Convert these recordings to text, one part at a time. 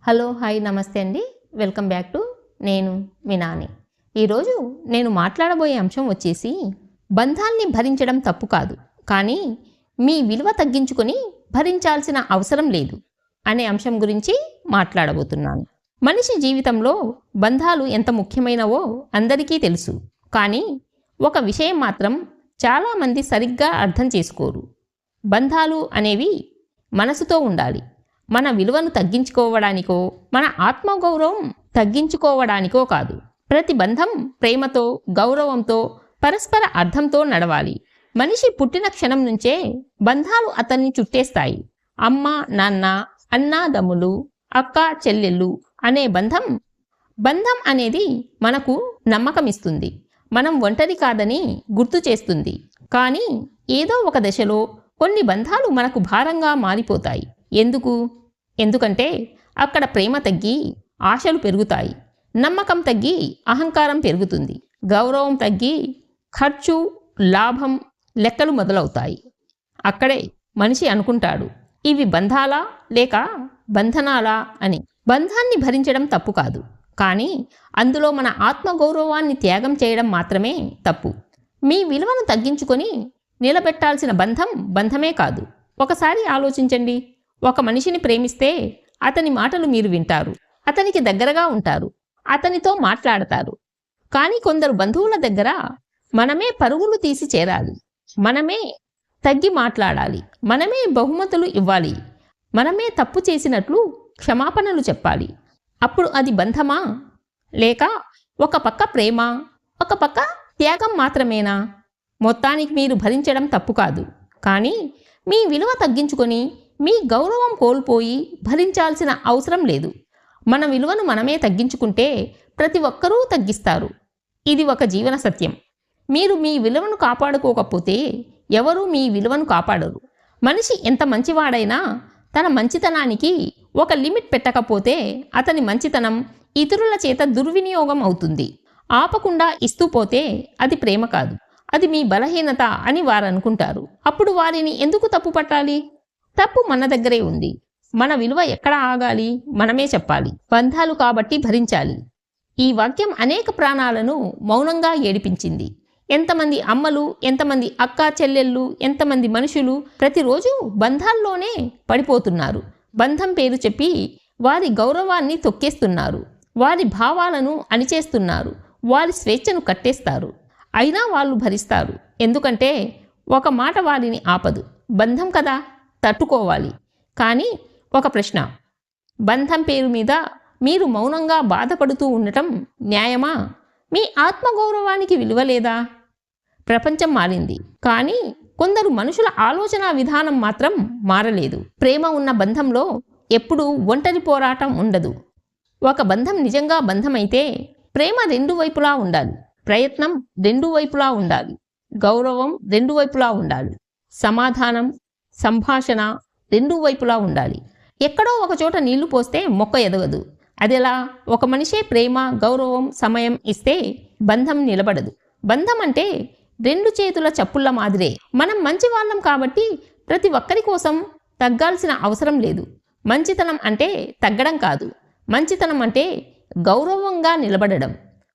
Hello hi నమస్తే అండి. Welcome back to నేను మీ నాని. ఈరోజు నేను మాట్లాడబోయే అంశం వచ్చేసి బంధాల్ని భరించడం తప్పు కాదు, కానీ మీ విలువ తగ్గించుకొని భరించాల్సిన అవసరం లేదు అనే అంశం గురించి మాట్లాడబోతున్నాను. మనిషి జీవితంలో బంధాలు ఎంత ముఖ్యమైనవో అందరికీ తెలుసు, కానీ ఒక విషయం మాత్రం చాలామంది సరిగ్గా అర్థం చేసుకోరు. బంధాలు అనేవి మనసుతో ఉండాలి. మన విలువను తగ్గించుకోవడానికో మన ఆత్మగౌరవం తగ్గించుకోవడానికో కాదు. ప్రతి బంధం ప్రేమతో, గౌరవంతో, పరస్పర అర్థంతో నడవాలి. మనిషి పుట్టిన క్షణం నుంచే బంధాలు అతన్ని చుట్టేస్తాయి. అమ్మ నాన్న, అన్నాదమ్ములు, అక్క చెల్లెళ్ళు అనే బంధం అనేది మనకు నమ్మకం ఇస్తుంది. మనం ఒంటరి కాదని గుర్తు చేస్తుంది. కానీ ఏదో ఒక దశలో కొన్ని బంధాలు మనకు భారంగా మారిపోతాయి. ఎందుకంటే అక్కడ ప్రేమ తగ్గి ఆశలు పెరుగుతాయి, నమ్మకం తగ్గి అహంకారం పెరుగుతుంది, గౌరవం తగ్గి ఖర్చు, లాభం, లెక్కలు మొదలవుతాయి. అక్కడే మనిషి అనుకుంటాడు, ఇవి బంధాలా లేక బంధనాలా అని. బంధాన్ని భరించడం తప్పు కాదు, కానీ అందులో మన ఆత్మగౌరవాన్ని త్యాగం చేయడం మాత్రమే తప్పు. మీ విలువను తగ్గించుకొని నిలబెట్టాల్సిన బంధమే కాదు. ఒకసారి ఆలోచించండి. ఒక మనిషిని ప్రేమిస్తే అతని మాటలు మీరు వింటారు, అతనికి దగ్గరగా ఉంటారు, అతనితో మాట్లాడతారు. కానీ కొందరు బంధువుల దగ్గర మనమే పరుగులు తీసి చేరాలి, మనమే తగ్గి మాట్లాడాలి, మనమే బహుమతులు ఇవ్వాలి, మనమే తప్పు చేసినట్లు క్షమాపణలు చెప్పాలి. అప్పుడు అది బంధమా, లేక ఒక పక్క ప్రేమ, ఒక పక్క త్యాగం మాత్రమేనా? మొత్తానికి మీరు భరించడం తప్పు కాదు, కానీ మీ విలువ తగ్గించుకొని మీ గౌరవం కోల్పోయి భరించాల్సిన అవసరం లేదు. మన విలువను మనమే తగ్గించుకుంటే ప్రతి ఒక్కరూ తగ్గిస్తారు. ఇది ఒక జీవన సత్యం. మీరు మీ విలువను కాపాడుకోకపోతే ఎవరూ మీ విలువను కాపాడరు. మనిషి ఎంత మంచివాడైనా తన మంచితనానికి ఒక లిమిట్ పెట్టకపోతే అతని మంచితనం ఇతరుల చేత దుర్వినియోగం అవుతుంది. ఆపకుండా ఇస్తూ పోతే అది ప్రేమ కాదు, అది మీ బలహీనత అని వారు అనుకుంటారు. అప్పుడు వారిని ఎందుకు తప్పు పట్టాలి? తప్పు మన దగ్గరే ఉంది. మన విలువ ఎక్కడ ఆగాలి? మనమే చెప్పాలి. బంధాలు కాబట్టి భరించాలి. ఈ వాక్యం అనేక ప్రాణాలను మౌనంగా ఏడిపించింది. ఎంతమంది అమ్మలు, ఎంతమంది అక్క చెల్లెళ్ళు, ఎంతమంది మనుషులు ప్రతిరోజు బంధాల్లోనే పడిపోతున్నారు. బంధం పేరు చెప్పి వారి గౌరవాన్ని తొక్కేస్తున్నారు, వారి భావాలను అణిచేస్తున్నారు, వారి స్వేచ్ఛను కట్టేస్తారు. అయినా వాళ్ళు భరిస్తారు, ఎందుకంటే ఒక మాట వారిని ఆపదు. బంధం కదా, తట్టుకోవాలి. కానీ ఒక ప్రశ్న, బంధం పేరు మీద మీరు మౌనంగా బాధపడుతూ ఉండటం న్యాయమా? మీ ఆత్మగౌరవానికి విలువ లేదా? ప్రపంచం మారింది, కానీ కొందరు మనుషుల ఆలోచన విధానం మాత్రం మారలేదు. ప్రేమ ఉన్న బంధంలో ఎప్పుడూ ఒంటరి పోరాటం ఉండదు. ఒక బంధం నిజంగా బంధమైతే ప్రేమ రెండు వైపులా ఉండాలి, ప్రయత్నం రెండు వైపులా ఉండాలి, గౌరవం రెండు వైపులా ఉండాలి, సమాధానం, సంభాషణ రెండు వైపులా ఉండాలి. ఎక్కడో ఒక చోట నీళ్లు పోస్తే మొక్క ఎదగదు. అదెలా? ఒక మనిషే ప్రేమ, గౌరవం, సమయం ఇస్తే బంధం నిలబడదు. బంధం అంటే రెండు చేతుల చప్పుళ్ళ మాదిరే. మనం మంచి వాళ్ళం కాబట్టి ప్రతి ఒక్కరి కోసం తగ్గాల్సిన అవసరం లేదు. మంచితనం అంటే తగ్గడం కాదు, మంచితనం అంటే గౌరవంగా నిలబడడం.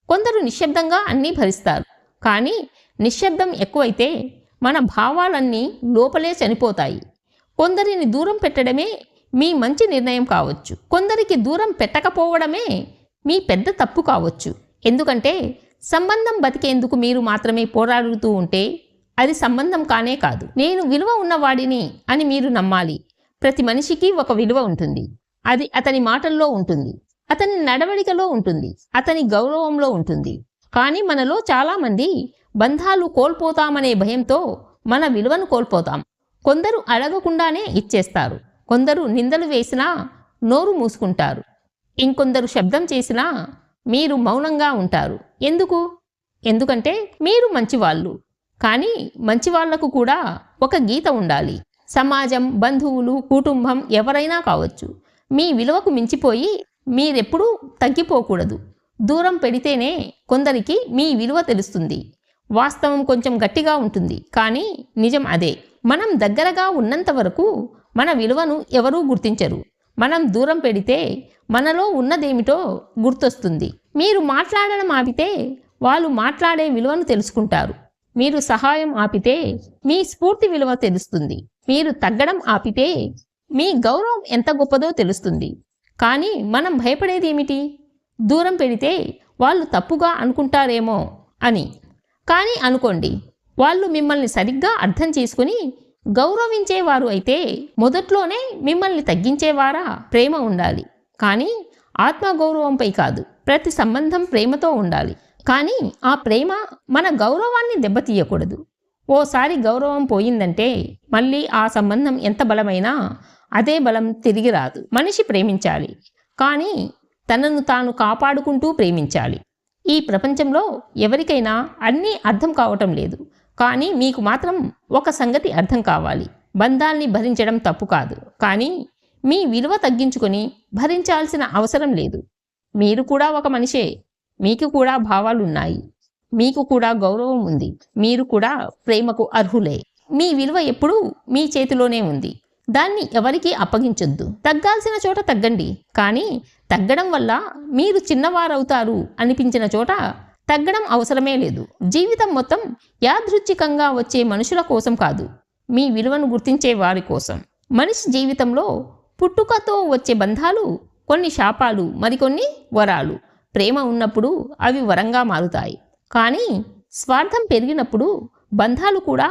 కొందరు నిశ్శబ్దంగా అన్నీ భరిస్తారు, కానీ నిశ్శబ్దం ఎక్కువైతే మన భావాలన్నీ లోపలే చనిపోతాయి. కొందరిని దూరం పెట్టడమే మీ మంచి నిర్ణయం కావచ్చు, కొందరికి దూరం పెట్టకపోవడమే మీ పెద్ద తప్పు కావచ్చు. ఎందుకంటే సంబంధం బతికేందుకు మీరు మాత్రమే పోరాడుతూ ఉంటే అది సంబంధం కానే కాదు. నేను విలువ ఉన్నవాడిని అని మీరు నమ్మాలి. ప్రతి మనిషికి ఒక విలువ ఉంటుంది. అది అతని మాటల్లో ఉంటుంది, అతని నడవడికలో ఉంటుంది, అతని గౌరవంలో ఉంటుంది. కానీ మనలో చాలామంది బంధాలు కోల్పోతామనే భయంతో మన విలువను కోల్పోతాం. కొందరు అడగకుండానే ఇచ్చేస్తారు, కొందరు నిందలు వేసినా నోరు మూసుకుంటారు, ఇంకొందరు శబ్దం చేసినా మీరు మౌనంగా ఉంటారు. ఎందుకంటే మీరు మంచివాళ్ళు. కానీ మంచివాళ్లకు కూడా ఒక గీత ఉండాలి. సమాజం, బంధువులు, కుటుంబం ఎవరైనా కావచ్చు, మీ విలువకు మించిపోయి మీరెప్పుడూ తగ్గిపోకూడదు. దూరం పెడితేనే కొందరికి మీ విలువ తెలుస్తుంది. వాస్తవం కొంచెం గట్టిగా ఉంటుంది, కానీ నిజం అదే. మనం దగ్గరగా ఉన్నంత వరకు మన విలువను ఎవరూ గుర్తించరు. మనం దూరం పెడితే మనలో ఉన్నదేమిటో గుర్తొస్తుంది. మీరు మాట్లాడడం ఆపితే వాళ్ళు మాట్లాడే విలువను తెలుసుకుంటారు. మీరు సహాయం ఆపితే మీ స్ఫూర్తి విలువ తెలుస్తుంది. మీరు తగ్గడం ఆపితే మీ గౌరవం ఎంత గొప్పదో తెలుస్తుంది. కానీ మనం భయపడేది ఏమిటి? దూరం పెడితే వాళ్ళు తప్పుగా అనుకుంటారేమో అని. కానీ అనుకోండి, వాళ్ళు మిమ్మల్ని సరిగ్గా అర్థం చేసుకుని గౌరవించేవారు అయితే మొదట్లోనే మిమ్మల్ని తగ్గించేవారా? ప్రేమ ఉండాలి, కానీ ఆత్మగౌరవంపై కాదు. ప్రతి సంబంధం ప్రేమతో ఉండాలి, కానీ ఆ ప్రేమ మన గౌరవాన్ని దెబ్బతీయకూడదు. ఓసారి గౌరవం పోయిందంటే మళ్ళీ ఆ సంబంధం ఎంత బలమైనా అదే బలం తిరిగి రాదు. మనిషి ప్రేమించాలి, కానీ తనను తాను కాపాడుకుంటూ ప్రేమించాలి. ఈ ప్రపంచంలో ఎవరికైనా అన్నీ అర్థం కావటం లేదు, కానీ మీకు మాత్రం ఒక సంగతి అర్థం కావాలి. బంధాల్ని భరించడం తప్పు కాదు, కానీ మీ విలువ తగ్గించుకొని భరించాల్సిన అవసరం లేదు. మీరు కూడా ఒక మనిషే. మీకు కూడా భావాలున్నాయి, మీకు కూడా గౌరవం ఉంది, మీరు కూడా ప్రేమకు అర్హులే. మీ విలువ ఎప్పుడూ మీ చేతిలోనే ఉంది. దాన్ని ఎవరికీ అప్పగించొద్దు. తగ్గాల్సిన చోట తగ్గండి, కానీ తగ్గడం వల్ల మీరు చిన్నవారవుతారు అనిపించిన చోట తగ్గడం అవసరమే లేదు. జీవితం మొత్తం యాదృచ్ఛికంగా వచ్చే మనుషుల కోసం కాదు, మీ విలువను గుర్తించే వారి కోసం. మనిషి జీవితంలో పుట్టుకతో వచ్చే బంధాలు కొన్ని శాపాలు, మరికొన్ని వరాలు. ప్రేమ ఉన్నప్పుడు అవి వరంగా మారుతాయి, కానీ స్వార్థం పెరిగినప్పుడు బంధాలు కూడా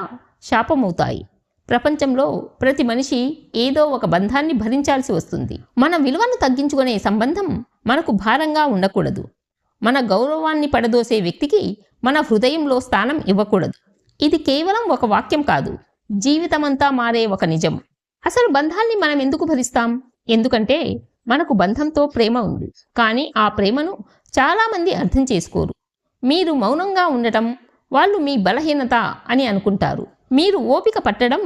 శాపమవుతాయి. ప్రపంచంలో ప్రతి మనిషి ఏదో ఒక బంధాన్ని భరించాల్సి వస్తుంది. మన విలువను తగ్గించుకునే సంబంధం మనకు భారంగా ఉండకూడదు. మన గౌరవాన్ని పడదోసే వ్యక్తికి మన హృదయంలో స్థానం ఇవ్వకూడదు. ఇది కేవలం ఒక వాక్యం కాదు, జీవితమంతా మారే ఒక నిజం. అసలు బంధాల్ని మనం ఎందుకు భరిస్తాం? ఎందుకంటే మనకు బంధంతో ప్రేమ ఉంది, కానీ ఆ ప్రేమను చాలామంది అర్థం చేసుకోరు. మీరు మౌనంగా ఉండటం వాళ్ళు మీ బలహీనత అని అనుకుంటారు. మీరు ఓపిక పట్టడం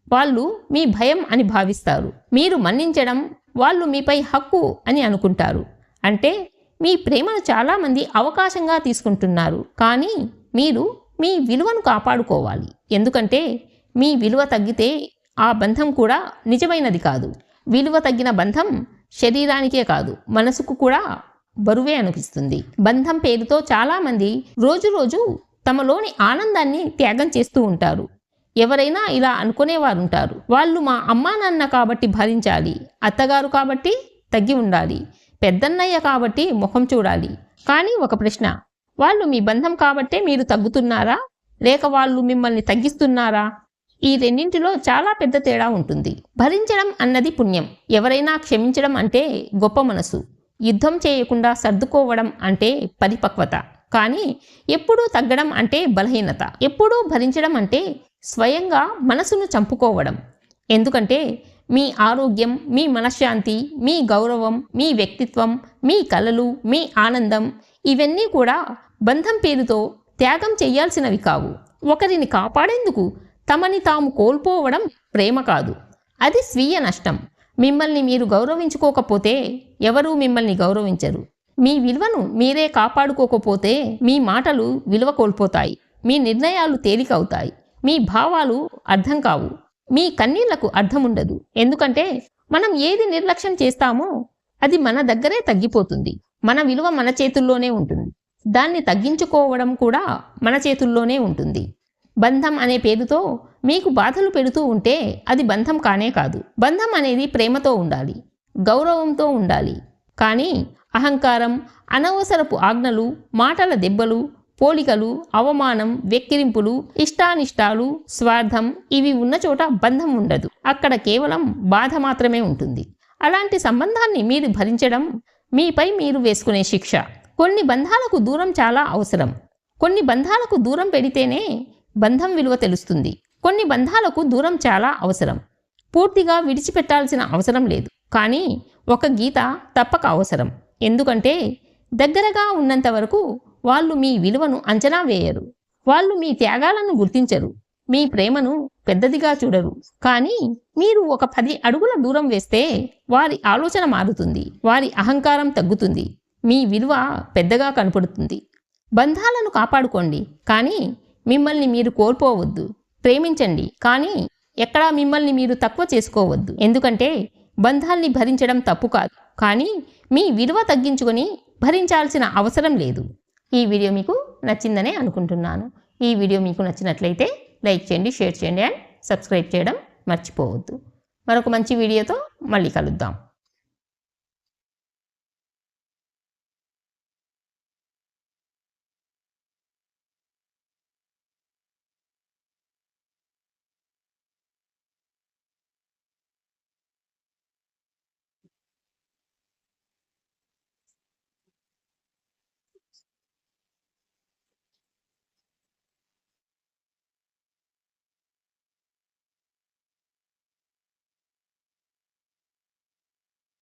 వాళ్ళు మీ భయం అని భావిస్తారు. మీరు మన్నించడం వాళ్ళు మీపై హక్కు అని అనుకుంటారు. అంటే మీ ప్రేమను చాలామంది అవకాశంగా తీసుకుంటున్నారు, కానీ మీరు మీ విలువను కాపాడుకోవాలి. ఎందుకంటే మీ విలువ తగ్గితే ఆ బంధం కూడా నిజమైనది కాదు. విలువ తగ్గిన బంధం శరీరానికే కాదు, మనసుకు కూడా బరువే అనిపిస్తుంది. బంధం పేరుతో చాలామంది రోజు తమలోని ఆనందాన్ని త్యాగం చేస్తూ ఉంటారు. ఎవరైనా ఇలా అనుకునేవారుంటారు, వాళ్ళు మా అమ్మా నాన్న కాబట్టి భరించాలి, అత్తగారు కాబట్టి తగ్గి ఉండాలి, పెద్దన్నయ్య కాబట్టి ముఖం చూడాలి. కానీ ఒక ప్రశ్న, వాళ్ళు మీ బంధం కాబట్టే మీరు తగ్గుతున్నారా, లేక వాళ్ళు మిమ్మల్ని తగ్గిస్తున్నారా? ఈ రెండింటిలో చాలా పెద్ద తేడా ఉంటుంది. భరించడం అన్నది పుణ్యం, ఎవరైనా క్షమించడం అంటే గొప్ప మనసు, యుద్ధం చేయకుండా సర్దుకోవడం అంటే పరిపక్వత. కానీ ఎప్పుడూ తగ్గడం అంటే బలహీనత, ఎప్పుడూ భరించడం అంటే స్వయంగా మనసును చంపుకోవడం. ఎందుకంటే మీ ఆరోగ్యం, మీ మనశ్శాంతి, మీ గౌరవం, మీ వ్యక్తిత్వం, మీ కలలు, మీ ఆనందం ఇవన్నీ కూడా బంధం పేరుతో త్యాగం చేయాల్సినవి కావు. ఒకరిని కాపాడేందుకు తమని తాము కోల్పోవడం ప్రేమ కాదు, అది స్వీయ నష్టం. మిమ్మల్ని మీరు గౌరవించుకోకపోతే ఎవరూ మిమ్మల్ని గౌరవించరు. మీ విలువను మీరే కాపాడుకోకపోతే మీ మాటలు విలువ కోల్పోతాయి, మీ నిర్ణయాలు తేలికవుతాయి, మీ భావాలు అర్థం కావు, మీ కన్నీళ్లకు అర్థం ఉండదు. ఎందుకంటే మనం ఏది నిర్లక్ష్యం చేస్తామో అది మన దగ్గరే తగ్గిపోతుంది. మన విలువ మన చేతుల్లోనే ఉంటుంది, దాన్ని తగ్గించుకోవడం కూడా మన చేతుల్లోనే ఉంటుంది. బంధం అనే పేరుతో మీకు బాధలు పెడుతూ ఉంటే అది బంధం కానే కాదు. బంధం అనేది ప్రేమతో ఉండాలి, గౌరవంతో ఉండాలి. కానీ అహంకారం, అనవసరపు ఆజ్ఞలు, మాటల దెబ్బలు, పోలికలు, అవమానం, వెక్కిరింపులు, ఇష్టానిష్టాలు, స్వార్థం ఇవి ఉన్న చోట బంధం ఉండదు. అక్కడ కేవలం బాధ మాత్రమే ఉంటుంది. అలాంటి సంబంధాన్ని మీరు భరించడం మీపై మీరు వేసుకునే శిక్ష. కొన్ని బంధాలకు దూరం చాలా అవసరం. కొన్ని బంధాలకు దూరం పెడితేనే బంధం విలువ తెలుస్తుంది. కొన్ని బంధాలకు దూరం చాలా అవసరం. పూర్తిగా విడిచిపెట్టాల్సిన అవసరం లేదు, కానీ ఒక గీత తప్పక అవసరం. ఎందుకంటే దగ్గరగా ఉన్నంత వరకు వాళ్ళు మీ విలువను అంచనా వేయరు, వాళ్ళు మీ త్యాగాలను గుర్తించరు, మీ ప్రేమను పెద్దదిగా చూడరు. కానీ మీరు ఒక 10 అడుగుల దూరం వేస్తే వారి ఆలోచన మారుతుంది, వారి అహంకారం తగ్గుతుంది, మీ విలువ పెద్దగా కనపడుతుంది. బంధాలను కాపాడుకోండి, కానీ మిమ్మల్ని మీరు కోల్పోవద్దు. ప్రేమించండి, కానీ ఎక్కడా మిమ్మల్ని మీరు తక్కువ చేసుకోవద్దు. ఎందుకంటే బంధాల్ని భరించడం తప్పు కాదు, కానీ మీ విలువ తగ్గించుకొని భరించాల్సిన అవసరం లేదు. ఈ వీడియో మీకు నచ్చిందనే అనుకుంటున్నాను. ఈ వీడియో మీకు నచ్చినట్లయితే లైక్ చేయండి, షేర్ చేయండి అండ్ సబ్స్క్రైబ్ చేయడం మర్చిపోవద్దు. మరొక మంచి వీడియోతో మళ్ళీ కలుద్దాం.